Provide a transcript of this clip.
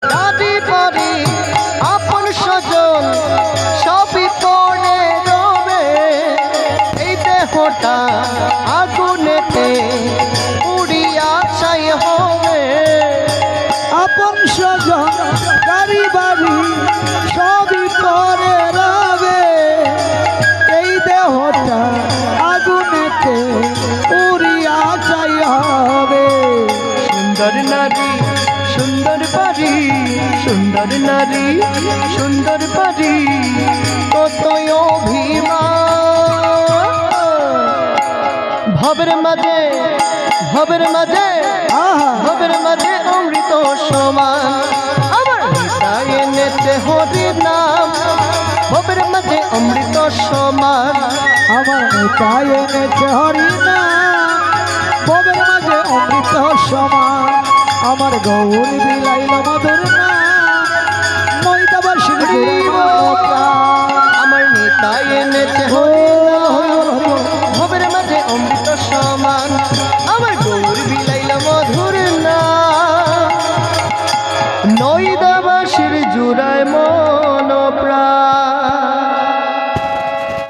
দাদি পরি আপন স্বজন সবই পড়ে রবে, এই দেহটা আগুনেতে পুড়িয়া ছাই হবে। আপন স্বজন গাড়ি বাড়ি সবই পরে রবে, এই দেহটা আগুনেতে পুড়িয়া ছাই হবে। সুন্দর নারী সুন্দর বাড়ি, সুন্দর নারী সুন্দর বাড়ি, কতই অভিমান ভবের মাঝে, ভবের মাঝে, ভবের মাঝে অমৃত সমান। আমার হৃদয় এনেছে হরি নাম, ভবের মাঝে অমৃত সমান। আমার নেতায় এনেছে হরি নাম, ভবের মাঝে অমৃত সমান। আমার গৌর বিলাইল মধুর নাম, মৈদাবাসীর আমার নেতায় এনেছে হরি নাম, ভবের মাঝে অমৃত সমান। আমার গৌর বিলাইল মধুর নাম, নৈদাবাসীর জুড়ায় মন প্রাণ।